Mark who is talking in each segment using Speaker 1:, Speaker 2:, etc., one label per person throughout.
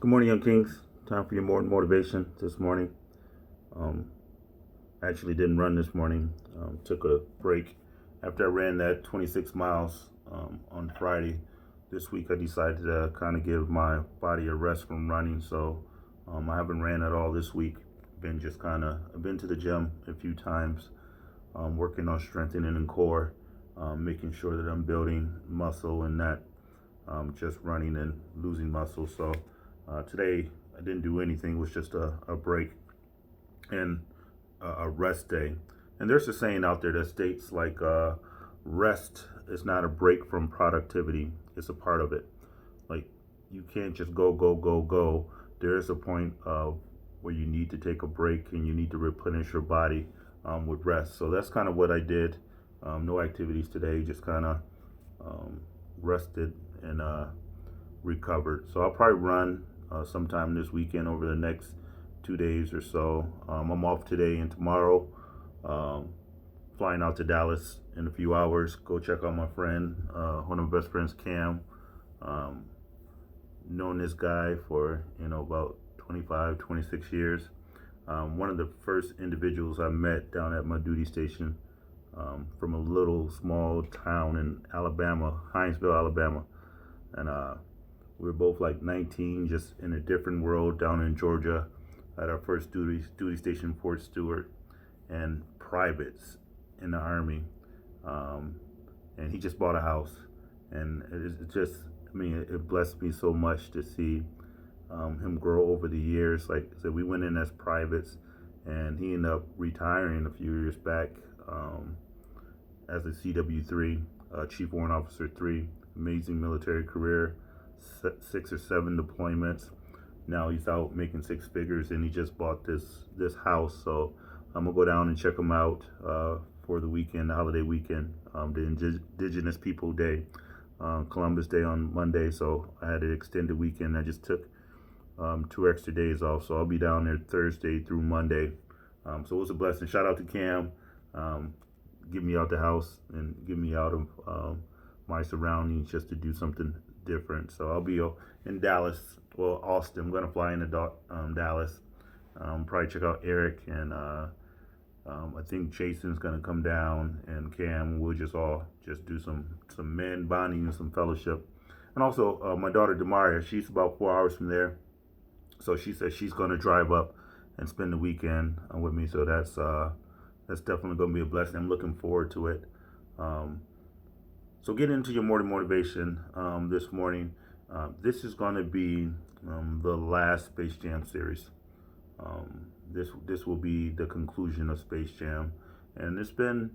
Speaker 1: Good morning, Young Kings. Time for your morning motivation this morning. Um, Actually didn't run this morning. Took a break after I ran that 26 miles on Friday. This week I decided to kind of give my body a rest from running, so I haven't ran at all this week. I've been to the gym a few times, working on strengthening and core, making sure that I'm building muscle and not just running and losing muscle. So today I didn't do anything. It was just a break and a rest day. And there's a saying out there that states like rest is not a break from productivity. It's a part of it. Like you can't just go, go, go, go. There is a point of where you need to take a break and you need to replenish your body with rest. So that's kind of what I did. No activities today, just kind of rested and recovered. So I'll probably run sometime this weekend over the next 2 days or so. I'm off today and tomorrow. Um, Flying out to Dallas in a few hours. Go check out my friend, one of my best friends, Cam. Um, Known this guy for about 25, 26 years. One of the first individuals I met down at my duty station, from a little small town in Alabama, Hinesville, Alabama. And we were both like 19, just in a different world down in Georgia at our first duty station, Fort Stewart, and privates in the Army. And he just bought a house. And it just, it blessed me so much to see him grow over the years. Like I said, we went in as privates, and he ended up retiring a few years back as a CW3, Chief Warrant Officer 3. Amazing military career, 6 or 7 deployments. Now he's out making 6 figures, and he just bought this house. So I'm gonna go down and check him out for the weekend, the holiday weekend, the Indigenous People Day, Columbus Day on Monday. So I had an extended weekend. I just took 2 extra days off, so I'll be down there Thursday through Monday. So it was a blessing. Shout out to Cam. Get me out the house and get me out of my surroundings just to do something different. So I'll be in Dallas, well, Austin. I'm gonna fly into Dallas. Probably check out Eric, and I think Jason's gonna come down, and Cam. We'll just all just do some men bonding and some fellowship. And also my daughter Demaria, she's about 4 hours from there, so she says she's gonna drive up and spend the weekend with me. So that's definitely gonna be a blessing. I'm looking forward to it. So get into your morning motivation this morning. This is going to be the last Space Jam series. This will be the conclusion of Space Jam, and it's been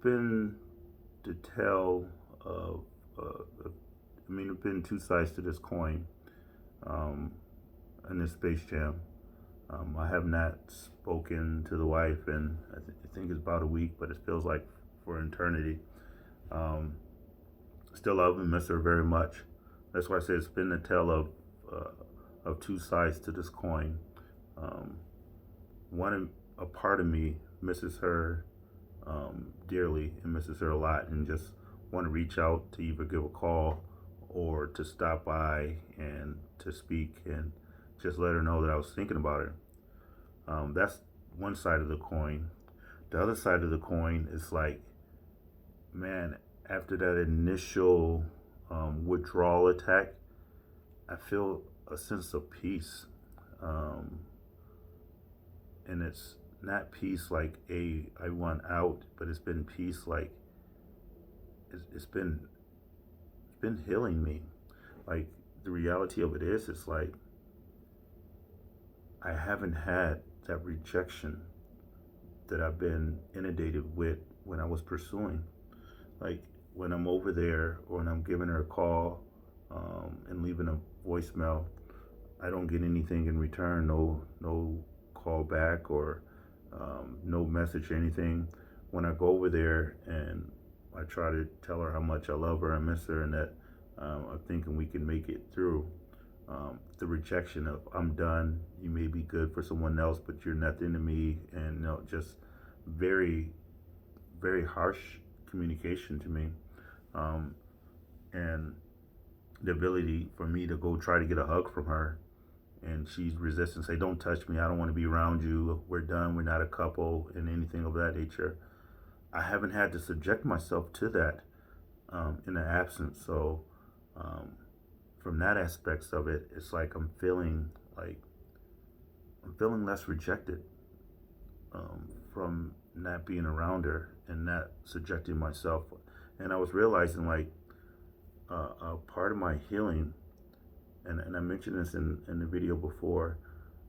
Speaker 1: to tell of. There've been 2 sides to this coin in this Space Jam. I have not spoken to the wife in I think it's about a week, but it feels like for eternity. Still love and miss her very much. That's why I say it's been the tale of 2 sides to this coin. A part of me misses her dearly and misses her a lot, and just want to reach out to either give a call or to stop by and to speak and just let her know that I was thinking about her. That's one side of the coin. The other side of the coin is like, man, after that initial withdrawal attack, I feel a sense of peace. And it's not peace like I want out, but it's been peace like it's been healing me. Like the reality of it is, it's like I haven't had that rejection that I've been inundated with when I was pursuing. Like when I'm over there or when I'm giving her a call and leaving a voicemail, I don't get anything in return. No call back or no message or anything. When I go over there and I try to tell her how much I love her, I miss her, and that I'm thinking we can make it through. The rejection of I'm done. You may be good for someone else, but you're nothing to me, and just very, very harsh communication to me, and the ability for me to go try to get a hug from her and she's resisting, say, don't touch me, I don't want to be around you, we're done, we're not a couple, and anything of that nature. I haven't had to subject myself to that in the absence. So um, from that aspects of it, it's like I'm feeling less rejected from not being around her and not subjecting myself. And I was realizing like a part of my healing, and I mentioned this in the video before,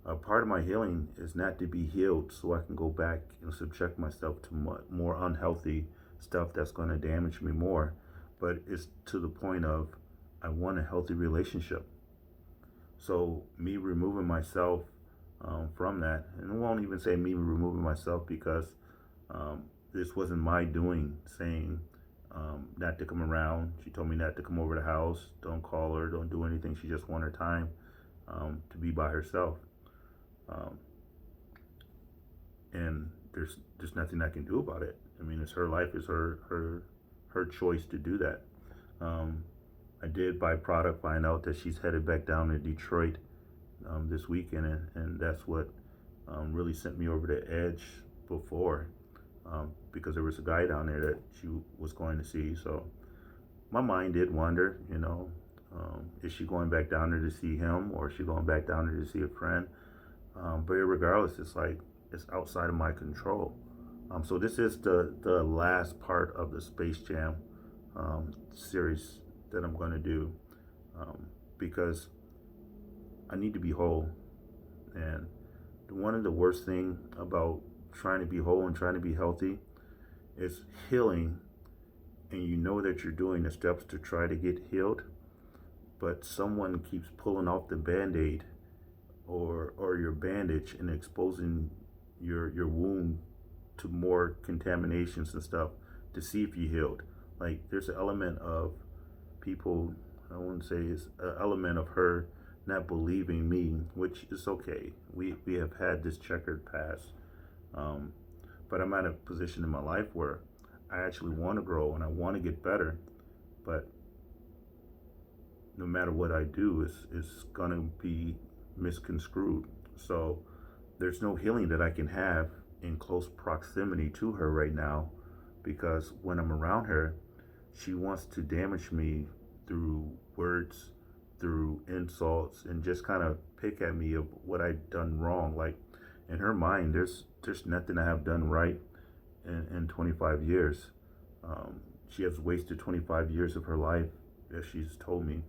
Speaker 1: a part of my healing is not to be healed so I can go back and subject myself to more unhealthy stuff that's going to damage me more, but it's to the point of I want a healthy relationship. So me removing myself from that, and I won't even say me removing myself because this wasn't my doing, saying not to come around. She told me not to come over the house, don't call her, don't do anything. She just wanted her time to be by herself. Um, and there's nothing I can do about it. I mean, it's her life, it's her choice to do that. Um, I did by product find out that she's headed back down to Detroit this weekend, and that's what really sent me over the edge before, because there was a guy down there that she was going to see. So my mind did wander, is she going back down there to see him, or is she going back down there to see a friend? But regardless, it's like it's outside of my control. So this is the last part of the Space Jam series that I'm going to do, because I need to be whole. And one of the worst thing about trying to be whole and trying to be healthy is healing, and you know that you're doing the steps to try to get healed, but someone keeps pulling off the band-aid or your bandage and exposing your wound to more contaminations and stuff to see if you healed. Like there's an element of people, I wouldn't say it's an element of her not believing me, which is okay. We have had this checkered past, but I'm at a position in my life where I actually want to grow and I want to get better, but no matter what I do, it's gonna be misconstrued. So there's no healing that I can have in close proximity to her right now, because when I'm around her, she wants to damage me through words, through insults, and just kind of pick at me of what I've done wrong. Like in her mind, there's nothing I have done right in 25 years. She has wasted 25 years of her life, as she's told me.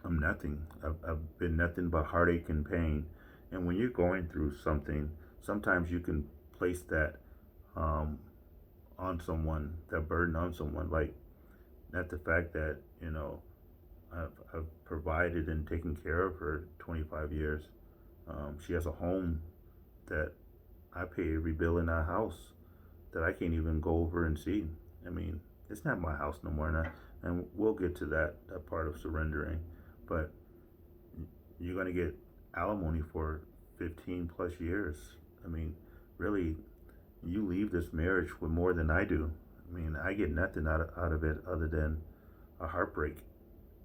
Speaker 1: I'm nothing. I've been nothing but heartache and pain. And when you're going through something, sometimes you can place that on someone, that burden on someone. Like, not the fact that, I've provided and taken care of her 25 years. She has a home that I pay every bill in our house that I can't even go over and see. I mean, it's not my house no more, and we'll get to that part of surrendering. But you're going to get alimony for 15 plus years. I mean, really, you leave this marriage with more than I do. I mean, I get nothing out of it other than a heartbreak,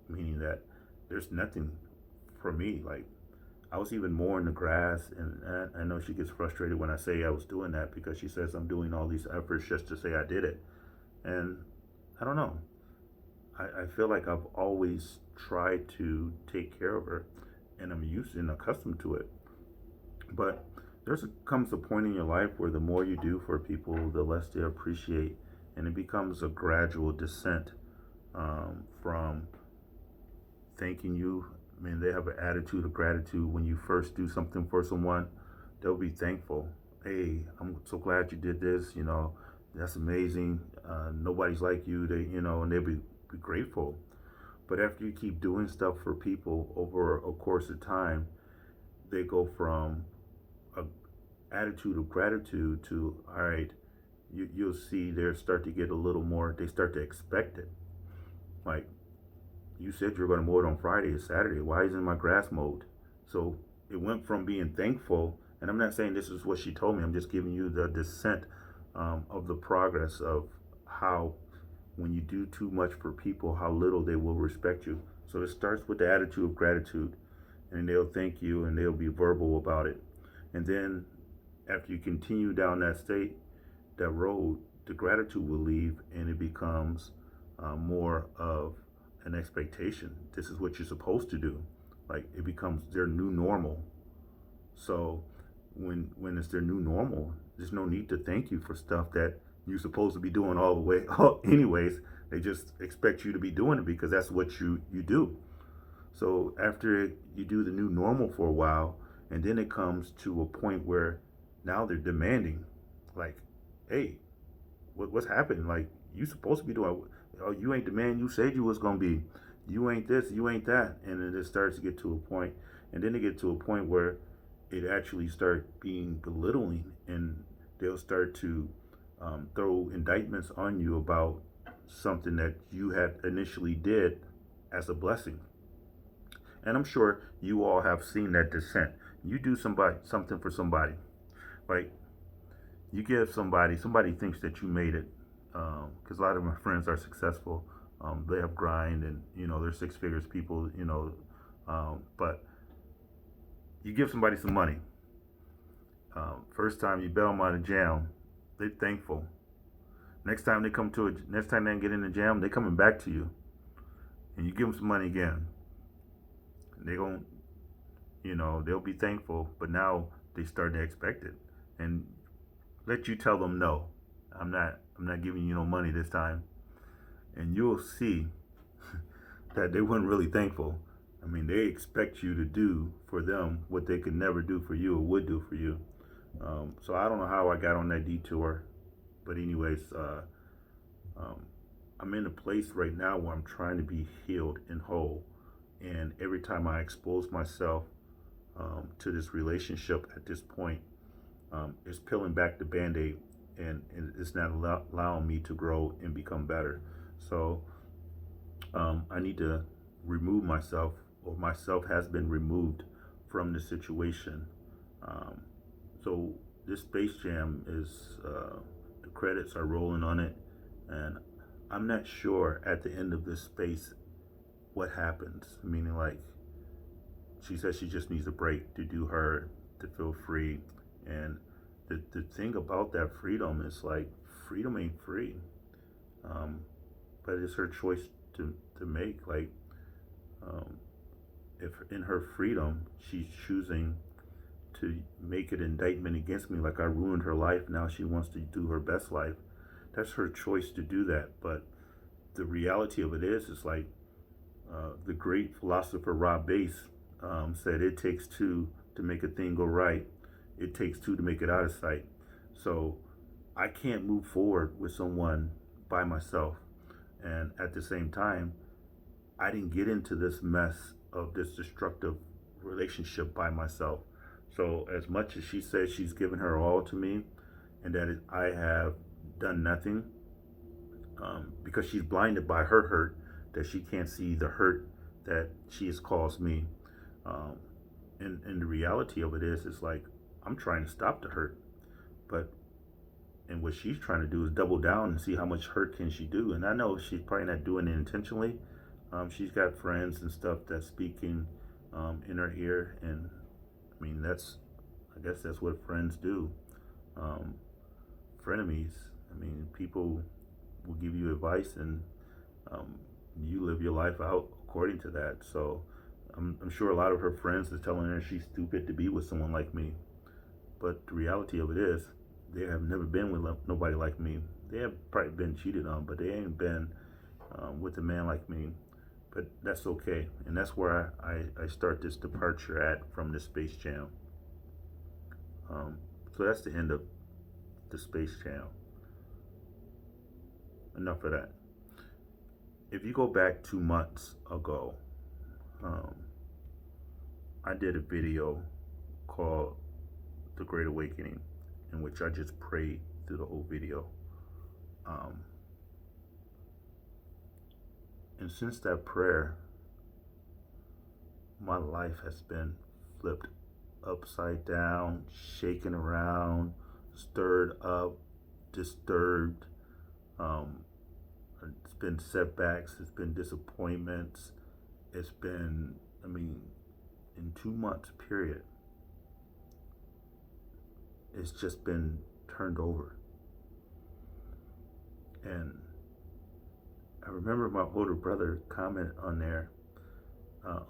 Speaker 1: meaning that there's nothing for me. Like, I was even mowing the grass, and I know she gets frustrated when I say I was doing that, because she says I'm doing all these efforts just to say I did it. And I don't know. I feel like I've always tried to take care of her, and I'm used and accustomed to it. But comes a point in your life where the more you do for people, the less they appreciate, and it becomes a gradual descent from thanking you. I mean, they have an attitude of gratitude when you first do something for someone. They'll be thankful. Hey, I'm so glad you did this. That's amazing. Nobody's like you. And they'll be grateful. But after you keep doing stuff for people over a course of time, they go from a attitude of gratitude to, all right, you'll see they start to get a little more, they start to expect it. Like, you said you're going to mow it on Friday, it's Saturday, why isn't my grass mowed? So it went from being thankful, and I'm not saying this is what she told me, I'm just giving you the descent of the progress of how, when you do too much for people, how little they will respect you. So it starts with the attitude of gratitude, and they'll thank you and they'll be verbal about it. And then after you continue down that road, the gratitude will leave and it becomes more of an expectation. This is what you're supposed to do. Like it becomes their new normal. So when it's their new normal, there's no need to thank you for stuff that you're supposed to be doing all the way. Anyways, they just expect you to be doing it because that's what you do. So after you do the new normal for a while, and then it comes to a point where now they're demanding, like, hey, what's happening? Like you supposed to be doing. Oh, you ain't the man you said you was gonna be. You ain't this. You ain't that. And then it starts to get to a point, and then they get to a point where it actually start being belittling, and they'll start to throw indictments on you about something that you had initially did as a blessing. And I'm sure you all have seen that descent. You do something for somebody, like you give somebody thinks that you made it, because a lot of my friends are successful. They have grind, and they're six figures people. But you give somebody some money. First time you bail them out of jam, they're thankful. Next time they get in the jam, they coming back to you, and you give them some money again. They gon' they'll be thankful, but now they starting to expect it, and let you tell them no, I'm not giving you no money this time, and you'll see that they weren't really thankful. I mean, they expect you to do for them what they could never do for you or would do for you. So I don't know how I got on that detour, but anyways, I'm in a place right now where I'm trying to be healed and whole. And every time I expose myself to this relationship at this point, it's peeling back the Band-Aid, and it's not allowing me to grow and become better. So I need to remove myself, or myself has been removed from the situation. So this Space Jam is, the credits are rolling on it, and I'm not sure at the end of this space what happens. Meaning, like, she says she just needs a break to do her, to feel free. And the thing about that freedom is, like, freedom ain't free. But it's her choice to make. Like, if in her freedom she's choosing to make an indictment against me, like I ruined her life, now she wants to do her best life, that's her choice to do that. But the reality of it is like, the great philosopher Rob Bass said, it takes two to make a thing go right. It takes two to make it out of sight. So I can't move forward with someone by myself. And at the same time, I didn't get into this mess of this destructive relationship by myself. So as much as she says she's given her all to me, and that I have done nothing, because she's blinded by her hurt, that she can't see the hurt that she has caused me. And the reality of it is like, I'm trying to stop the hurt, and what she's trying to do is double down and see how much hurt can she do. And I know she's probably not doing it intentionally. She's got friends and stuff that's speaking in her ear, and I mean, I guess that's what friends do. Frenemies, I mean, people will give you advice, and you live your life out according to that. So I'm sure a lot of her friends are telling her she's stupid to be with someone like me. But the reality of it is, they have never been with nobody like me. They have probably been cheated on, but they ain't been with a man like me. But that's okay. And that's where I start this departure at from the Space Jam. So that's the end of the Space Jam. Enough of that. If you go back 2 months ago, I did a video called The Great Awakening, in which I just prayed through the whole video. And since that prayer, my life has been flipped upside down, shaken around, stirred up, disturbed. It's been setbacks, it's been disappointments, it's been, in 2 months period, it's just been turned over. And I remember my older brother comment on there,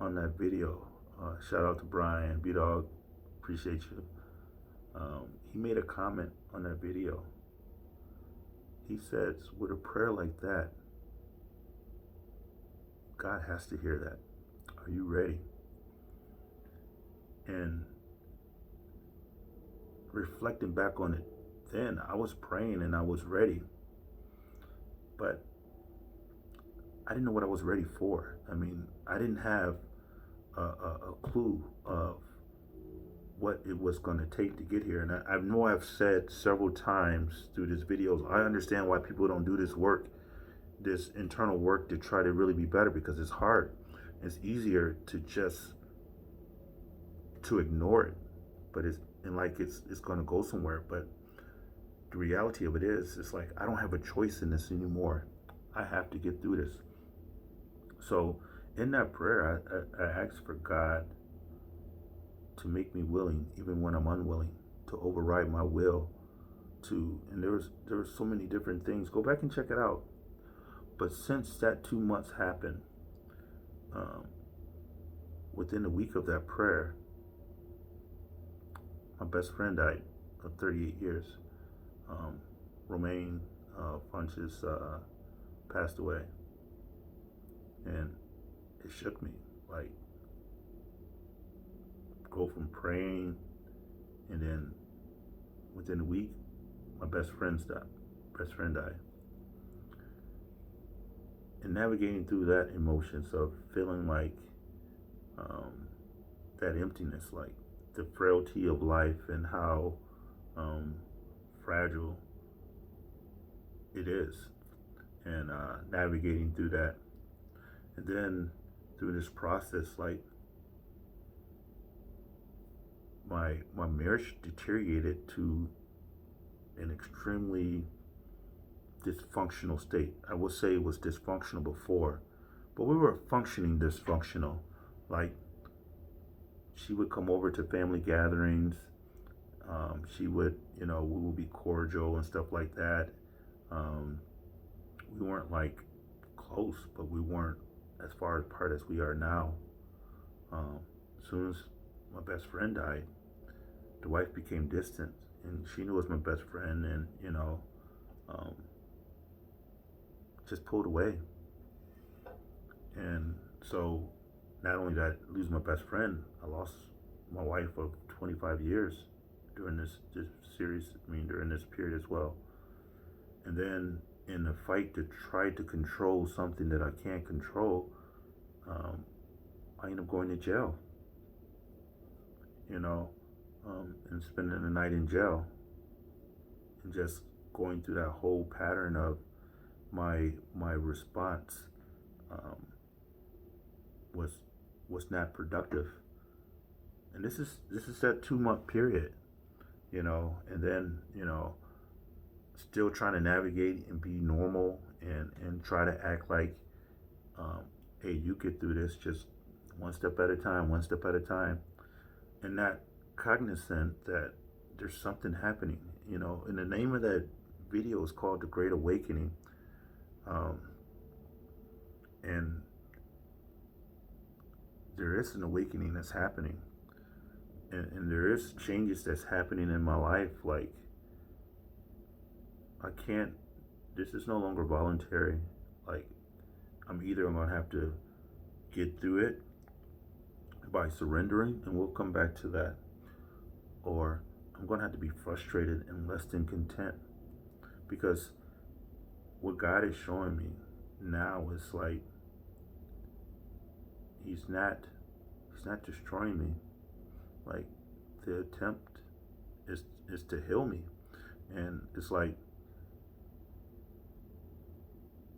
Speaker 1: on that video. Shout out to Brian, B-Dog, appreciate you. He made a comment on that video. He says, with a prayer like that, God has to hear that. Are you ready? And reflecting back on it, then I was praying and I was ready, but I didn't know what I was ready for. I mean, I didn't have a clue of what it was going to take to get here. And I know I've said several times through these videos, I understand why people don't do this work, this internal work to try to really be better, because it's hard. It's easier to just to ignore it, but it's going to go somewhere. But the reality of it is, it's like, I don't have a choice in this anymore. I have to get through this. So in that prayer, I asked for God to make me willing, even when I'm unwilling, to override my will. And there was so many different things. Go back and check it out. But since that 2 months happened, within a week of that prayer, my best friend died of 38 years. Romaine Funches passed away. And it shook me. Like, go from praying, and then within a week, my best friend died. And navigating through that emotions of feeling like that emptiness, like the frailty of life and how fragile it is, and navigating through that. And then through this process, like, my marriage deteriorated to an extremely dysfunctional state. I would say it was dysfunctional before, but we were functioning dysfunctional. Like, she would come over to family gatherings. She would, we would be cordial and stuff like that. We weren't like close, but we weren't as far apart as we are now. As soon as my best friend died, the wife became distant, and she knew it was my best friend, and just pulled away. And so, not only did I lose my best friend, I lost my wife of 25 years during this during this period as well. And then in the fight to try to control something that I can't control, I ended up going to jail. And spending the night in jail, and just going through that whole pattern of my response was not productive. And this is that 2 month period, and then still trying to navigate and be normal, and try to act like, hey, you get through this just one step at a time, and not cognizant that there's something happening. And the name of that video is called The Great Awakening. And there is an awakening that's happening. And there is changes that's happening in my life. Like, this is no longer voluntary. Like, I'm either going to have to get through it by surrendering, and we'll come back to that, or I'm going to have to be frustrated and less than content. Because what God is showing me now is like, he's not destroying me. Like, the attempt is to heal me. And it's like,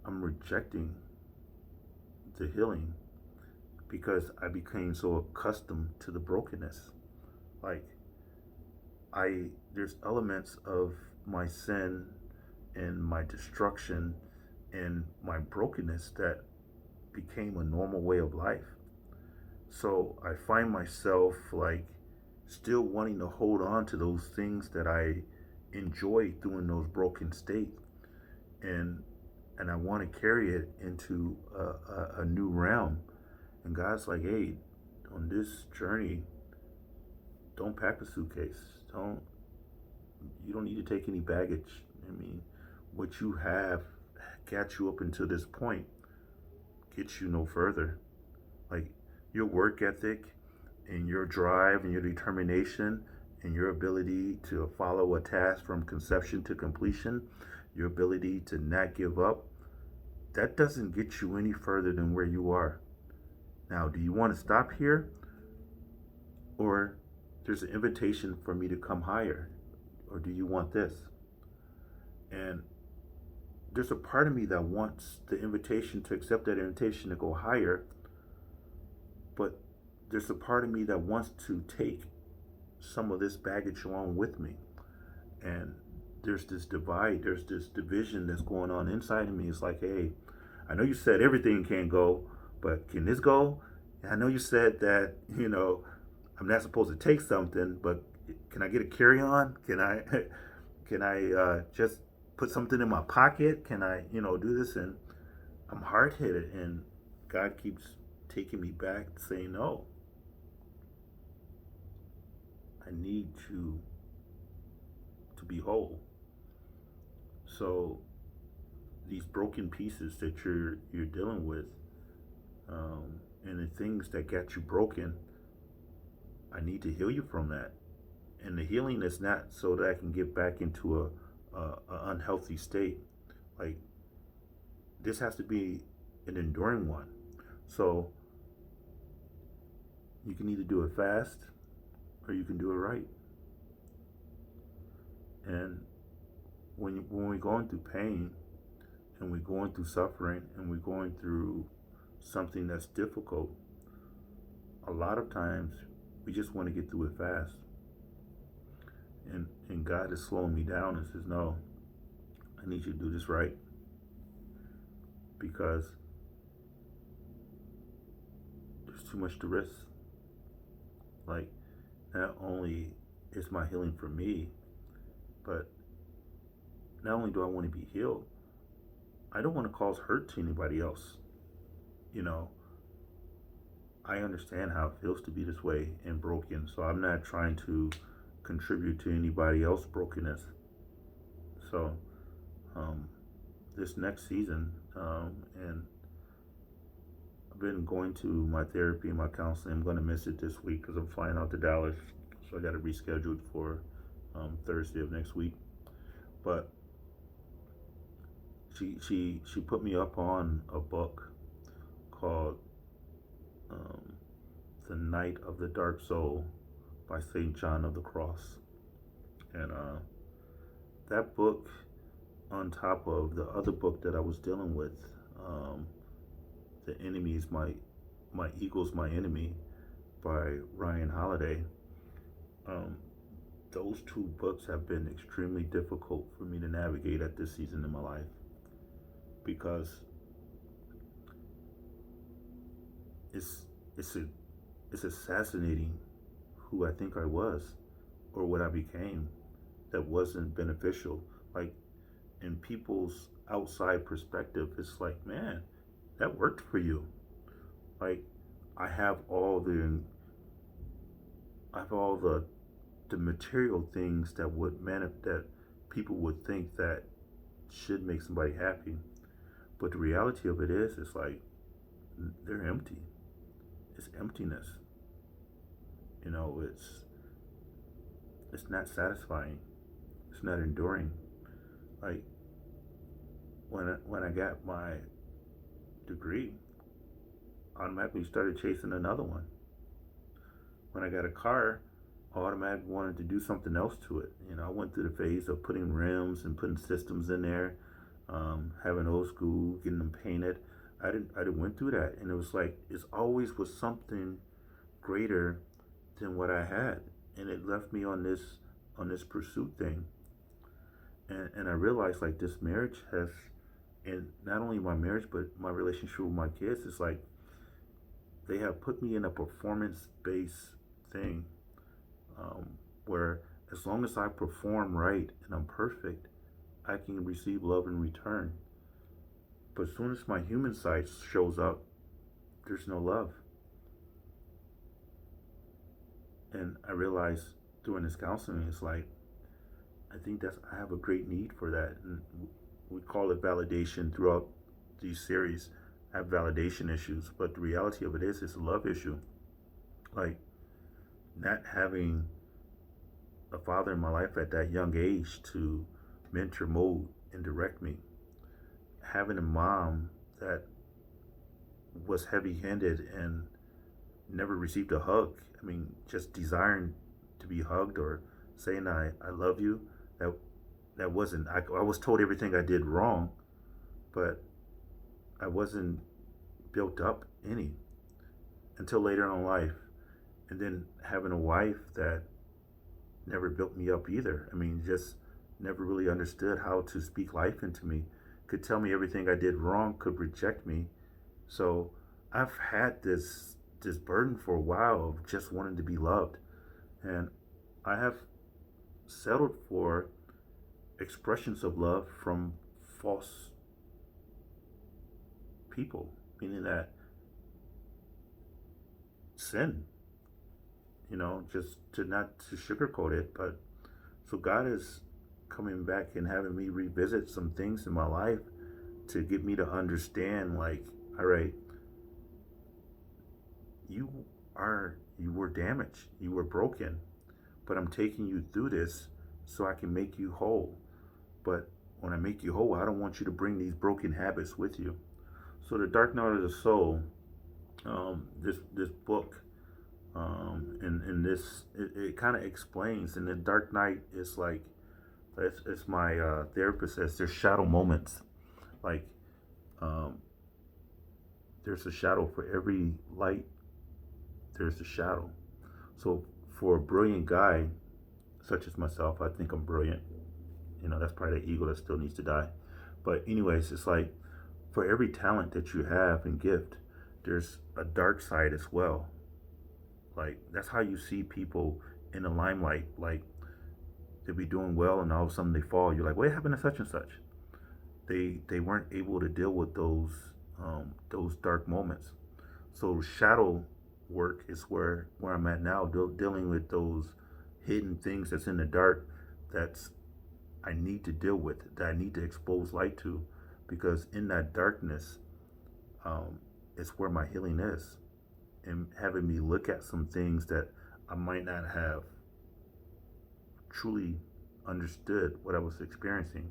Speaker 1: I'm rejecting the healing because I became so accustomed to the brokenness. Like, there's elements of my sin and my destruction and my brokenness that became a normal way of life. So I find myself like still wanting to hold on to those things that I enjoy doing those broken states, and and I want to carry it into a new realm. And God's like, hey, on this journey, don't pack a suitcase. You don't need to take any baggage. I mean, what you have got you up until this point, gets you no further. Like your work ethic and your drive and your determination and your ability to follow a task from conception to completion, your ability to not give up, that doesn't get you any further than where you are. Now, do you want to stop here, or there's an invitation for me to come higher, or do you want this? And there's a part of me that wants the invitation, to accept that invitation to go higher, but there's a part of me that wants to take some of this baggage along with me. And there's this divide, there's this division that's going on inside of me. It's like, hey, I know you said everything can't go, but can this go? And I know you said that, I'm not supposed to take something, but can I get a carry-on? Can I can I just put something in my pocket? Can I, do this? And I'm hard-headed, and God keeps taking me back, saying, no, I need you to be whole. So these broken pieces that you're dealing with, and the things that got you broken, I need to heal you from that. And the healing is not so that I can get back into a unhealthy state. Like, this has to be an enduring one. So you can either do it fast or you can do it right. And when we're going through pain and we're going through suffering and we're going through something that's difficult, a lot of times we just want to get through it fast. And God is slowing me down and says, no, I need you to do this right. Because there's too much to risk. Like, not only is my healing for me, but not only do I want to be healed, I don't want to cause hurt to anybody else. I understand how it feels to be this way and broken, so I'm not trying to contribute to anybody else's brokenness. So, this next season, and I've been going to my therapy and my counseling. I'm going to miss it this week because I'm flying out to Dallas, so I got to reschedule it for Thursday of next week. But she put me up on a book called The Night of the Dark Soul by St. John of the Cross. And that book, on top of the other book that I was dealing with, The Enemy is My Ego's My Enemy by Ryan Holiday, those two books have been extremely difficult for me to navigate at this season in my life, because it's assassinating who I think I was or what I became that wasn't beneficial. Like, in people's outside perspective, it's like, man, that worked for you. Like, I have all the material things that people would think that should make somebody happy. But the reality of it is, it's like they're empty. It's emptiness. It's not satisfying. It's not enduring. Like, when I got my degree, I automatically started chasing another one. When I got a car, I automatically wanted to do something else to it. I went through the phase of putting rims and putting systems in there, having old school, getting them painted. I didn't went through that, and it was like it's always was something greater than what I had, and it left me on this pursuit thing. And I realized, like, this marriage has, and not only my marriage but my relationship with my kids, is like they have put me in a performance-based thing, um, where as long as I perform right and I'm perfect, I can receive love in return. But as soon as my human side shows up, there's no love. And I realized during this counseling, it's like, I think that's, I have a great need for that. And we call it validation throughout these series. I have validation issues, but the reality of it is, it's a love issue. Like, not having a father in my life at that young age to mentor, mold, and direct me. Having a mom that was heavy handed and never received a hug. I mean, just desiring to be hugged or saying I love you. That that wasn't. I was told everything I did wrong, but I wasn't built up any until later on in life. And then having a wife that never built me up either. I mean, just never really understood how to speak life into me. Could tell me everything I did wrong, could reject me. So I've had this burden for a while of just wanting to be loved. And I have settled for expressions of love from false people, meaning that sin, just to not to sugarcoat it. But so God is coming back and having me revisit some things in my life to get me to understand, like, all right, you you were damaged, you were broken, but I'm taking you through this so I can make you whole. But when I make you whole, I don't want you to bring these broken habits with you. So the Dark Night of the Soul, this book, and this it kind of explains. And the Dark Night is like, it's my therapist says, there's shadow moments. Like, um, there's a shadow for every light. There's a shadow. So for a brilliant guy such as myself, I think I'm brilliant. That's probably the ego that still needs to die. But anyways, it's like, for every talent that you have and gift, there's a dark side as well. Like, that's how you see people in the limelight. Like, they'll be doing well and all of a sudden they fall. You're like, what happened to such and such? They weren't able to deal with those dark moments. So shadow work is where I'm at now, dealing with those hidden things that's in the dark, that's I need to deal with, that I need to expose light to, because in that darkness, it's where my healing is, and having me look at some things that I might not have truly understood what I was experiencing.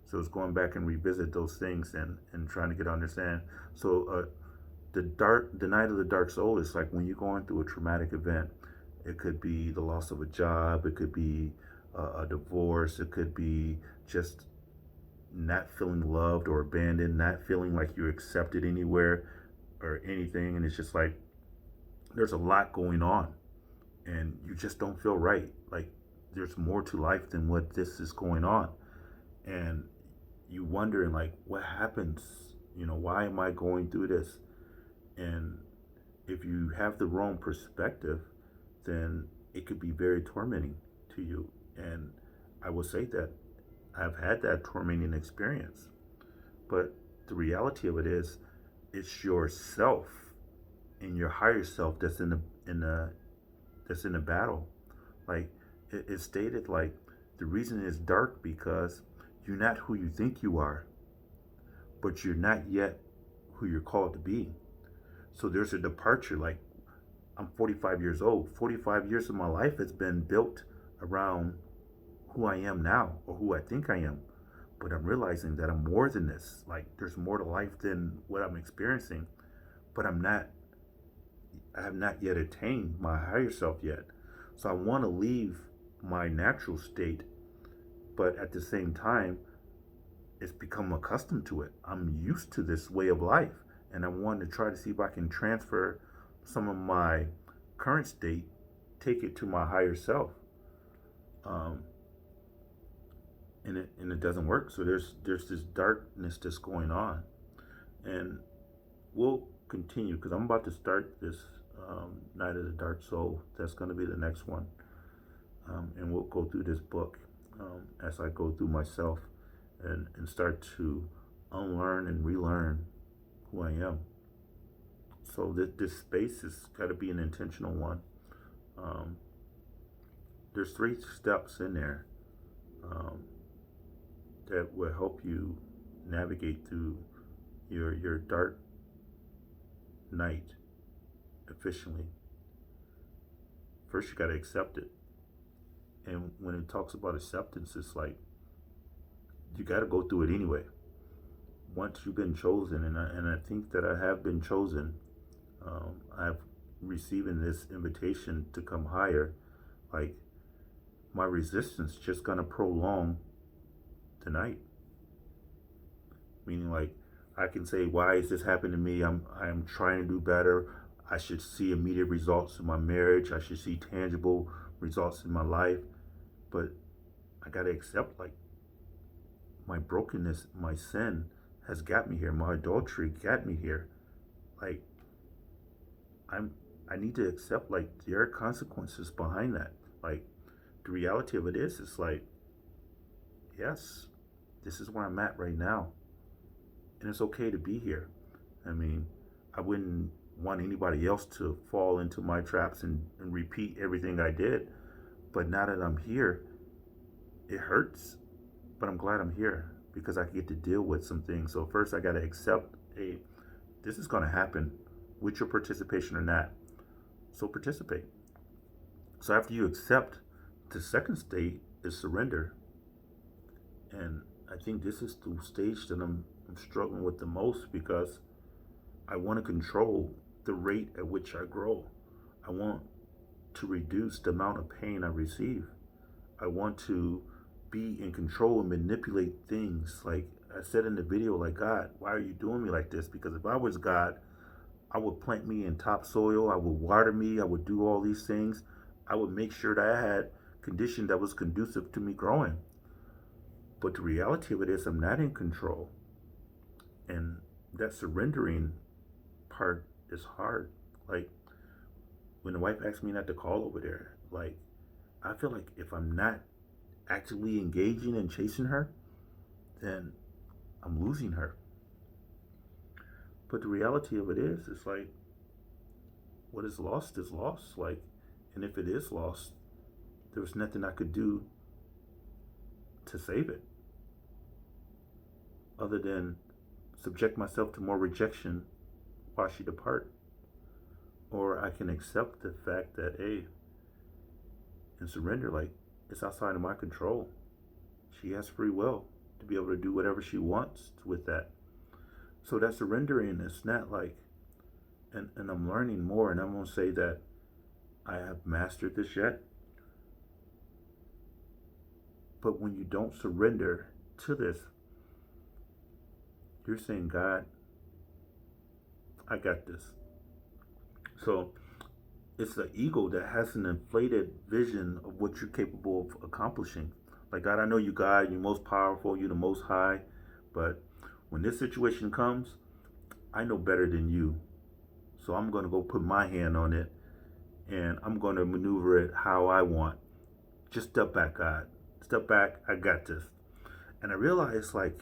Speaker 1: So it's going back and revisit those things and trying to get to understand. So the night of the dark soul is like when you're going through a traumatic event. It could be the loss of a job. It could be a divorce. It could be just not feeling loved or abandoned, not feeling like you're accepted anywhere or anything. And it's just like there's a lot going on and you just don't feel right. Like, there's more to life than what this is going on. And you wondering, like, what happens? Why am I going through this? And if you have the wrong perspective, then it could be very tormenting to you. And I will say that I've had that tormenting experience. But the reality of it is, it's yourself and your higher self that's in the battle. Like, it's stated, like, the reason it's dark because you're not who you think you are, but you're not yet who you're called to be. So there's a departure. Like, I'm 45 years old. 45 years of my life has been built around who I am now, or who I think I am. But I'm realizing that I'm more than this. Like, there's more to life than what I'm experiencing. But I have not yet attained my higher self yet. So I want to leave my natural state, but at the same time, it's become accustomed to it. I'm used to this way of life, and I want to try to see if I can transfer some of my current state, take it to my higher self. Um, and it doesn't work. So there's this darkness that's going on, and we'll continue, because I'm about to start this Night of the Dark Soul. That's going to be the next one. And we'll go through this book as I go through myself and start to unlearn and relearn who I am. So this space has got to be an intentional one. There's 3 steps in there that will help you navigate through your dark night efficiently. First, you got to accept it. And when it talks about acceptance, it's like you got to go through it anyway. Once you've been chosen, and I think that I have been chosen, I've receiving this invitation to come higher. Like, my resistance just gonna prolong the night. Meaning, like, I can say, why is this happening to me? I'm trying to do better. I should see immediate results in my marriage. I should see tangible results in my life. But I gotta accept, like, my brokenness, my sin has got me here. My adultery got me here. Like, I need to accept, like, there are consequences behind that. Like, the reality of it is, it's like, yes, this is where I'm at right now. And it's okay to be here. I mean, I wouldn't want anybody else to fall into my traps and repeat everything I did. But now that I'm here, it hurts. But I'm glad I'm here because I get to deal with some things. So first I got to accept, hey, this is going to happen with your participation or not. So participate. So after you accept, the second state is surrender. And I think this is the stage that I'm struggling with the most, because I want to control the rate at which I grow. I want to reduce the amount of pain I receive. I want to be in control and manipulate things. Like I said in the video, like, God, why are you doing me like this? Because if I was God, I would plant me in topsoil. I would water me. I would do all these things. I would make sure that I had condition that was conducive to me growing. But the reality of it is I'm not in control. And that surrendering part is hard. Like, when the wife asked me not to call over there, like, I feel like if I'm not actively engaging and chasing her, then I'm losing her. But the reality of it is, it's like, what is lost is lost. Like, and if it is lost, there was nothing I could do to save it, other than subject myself to more rejection while she depart. Or I can accept the fact that, hey, and surrender, like, it's outside of my control. She has free will to be able to do whatever she wants with that. So that surrendering is not like, and I'm learning more, and I'm going to say that I have mastered this yet. But when you don't surrender to this, you're saying, God, I got this. So it's the ego that has an inflated vision of what you're capable of accomplishing. Like, God, I know you, God, you're most powerful, you're the most high, but when this situation comes, I know better than you. So I'm going to go put my hand on it, and I'm going to maneuver it how I want. Just step back, God. Step back, I got this. And I realize, like,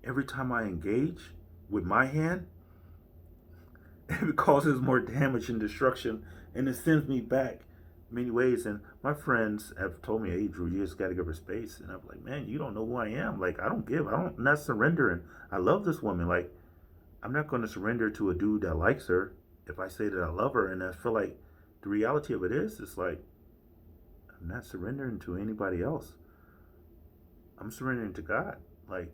Speaker 1: every time I engage with my hand, it causes more damage and destruction, and it sends me back many ways. And my friends have told me, hey, Drew, you just got to give her space. And I'm like, man, you don't know who I am. Like, I'm not surrendering. I love this woman. Like, I'm not going to surrender to a dude that likes her if I say that I love her. And I feel like the reality of it is, it's like, I'm not surrendering to anybody else. I'm surrendering to God. Like,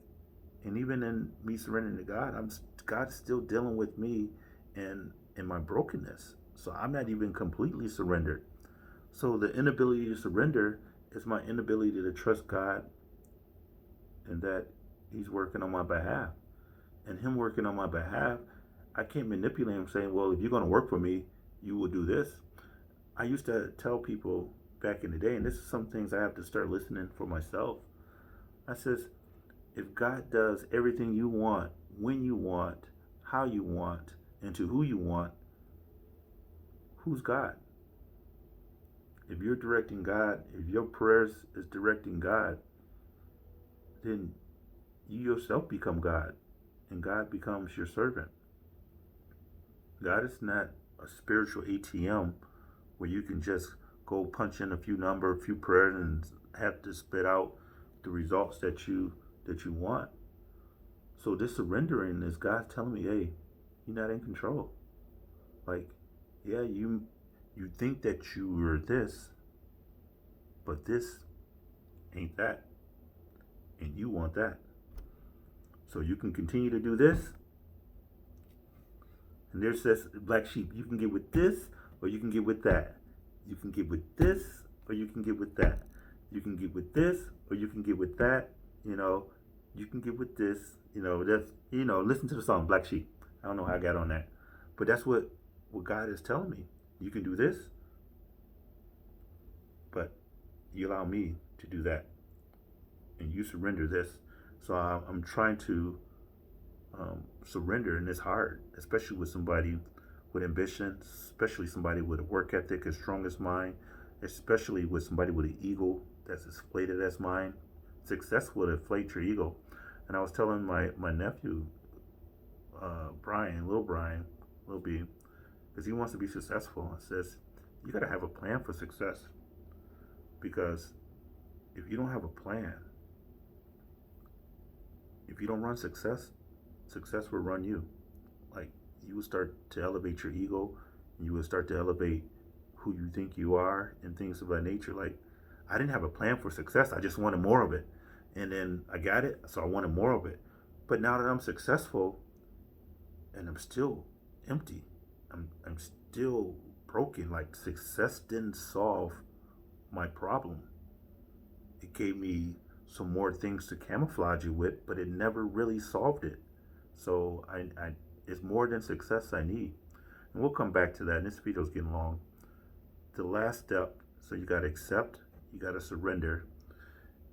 Speaker 1: and even in me surrendering to God, God's still dealing with me and in my brokenness. So I'm not even completely surrendered. So the inability to surrender is my inability to trust God, and that He's working on my behalf. And Him working on my behalf, I can't manipulate Him saying, well, if you're going to work for me, you will do this. I used to tell people back in the day, and this is some things I have to start listening for myself. I says, if God does everything you want, when you want, how you want, into who you want, who's God? If you're directing God, if your prayers is directing God, then you yourself become God, and God becomes your servant. God is not a spiritual ATM where you can just go punch in a few prayers and have to spit out the results that you want. So this surrendering is God telling me, hey, you're not in control. Like, yeah, you think that you are this, but this ain't that, and you want that. So you can continue to do this, and there says black sheep, you can get with this or you can get with that. You can get with this or you can get with that. You can get with this or you can get with that. You know, you can get with this. That's listen to the song Black Sheep. I don't know how I got on that, but that's what God is telling me. You can do this, but you allow me to do that, and you surrender this. So I'm trying to surrender, and it's hard, especially with somebody with ambition, especially somebody with a work ethic as strong as mine, especially with somebody with an ego that's as inflated as mine. Success will inflate your ego. And I was telling my nephew, Brian, Lil B, because he wants to be successful. I says, you got to have a plan for success. Because if you don't have a plan, if you don't run success will run you. Like, you will start to elevate your ego, and you will start to elevate who you think you are and things of that nature. Like, I didn't have a plan for success. I just wanted more of it. And then I got it, so I wanted more of it. But now that I'm successful and I'm still empty, I'm still broken. Like, success didn't solve my problem. It gave me some more things to camouflage it with, but it never really solved it. So I it's more than success I need. And we'll come back to that. And this video's getting long. The last step, so you gotta accept, you gotta surrender,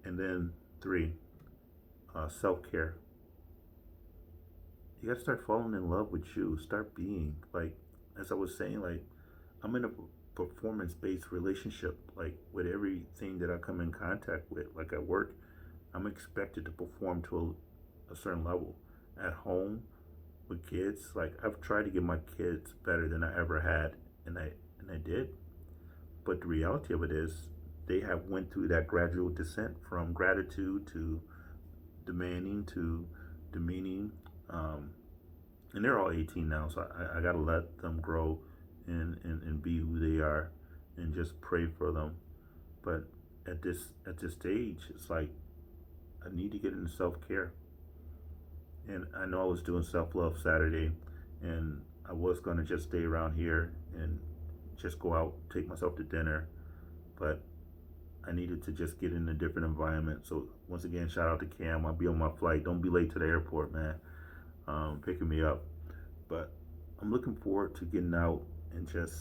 Speaker 1: and then 3, self-care. You gotta start falling in love with you. Start being, like, as I was saying, like, I'm in a performance-based relationship. Like, with everything that I come in contact with, like at work, I'm expected to perform to a certain level. At home, with kids, like, I've tried to get my kids better than I ever had, and I did. But the reality of it is, they have went through that gradual descent from gratitude to demanding to demeaning, and they're all 18 now. So I gotta let them grow and be who they are, and just pray for them. But at this stage, it's like I need to get into self-care. And I know I was doing self-love Saturday, and I was gonna just stay around here and just go out, take myself to dinner, but I needed to just get in a different environment. So once again, shout out to Cam. I'll be on my flight. Don't be late to the airport, man. Picking me up. But I'm looking forward to getting out and just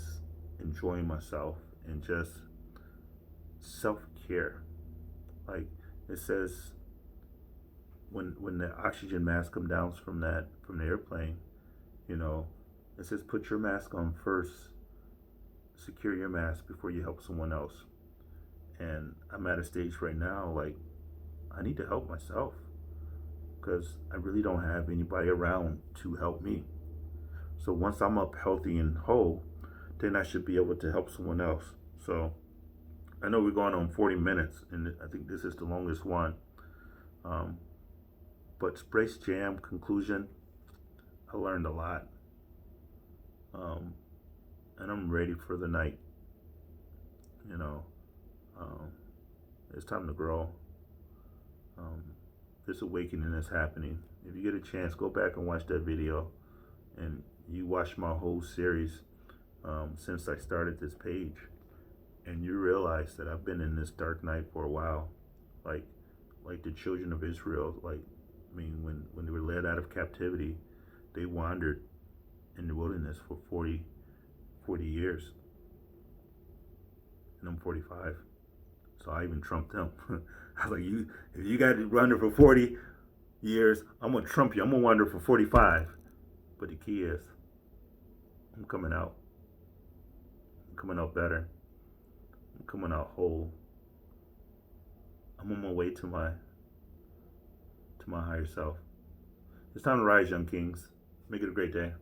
Speaker 1: enjoying myself and just self-care. Like it says, when the oxygen mask comes down from the airplane, it says put your mask on first, secure your mask before you help someone else. And I'm at a stage right now, like, I need to help myself, because I really don't have anybody around to help me. So once I'm up healthy and whole, then I should be able to help someone else. So I know we're going on 40 minutes, and I think this is the longest one. But Space Jam Conclusion, I learned a lot. And I'm ready for the night. It's time to grow. This awakening is happening. If you get a chance, go back and watch that video. And you watch my whole series since I started this page. And you realize that I've been in this dark night for a while. Like the children of Israel, when they were led out of captivity, they wandered in the wilderness for 40 years. And I'm 45. So I even trumped them. I was like, if you got to wander for 40 years, I'm going to trump you. I'm going to wander for 45. But the key is, I'm coming out. I'm coming out better. I'm coming out whole. I'm on my way to my higher self. It's time to rise, young kings. Make it a great day.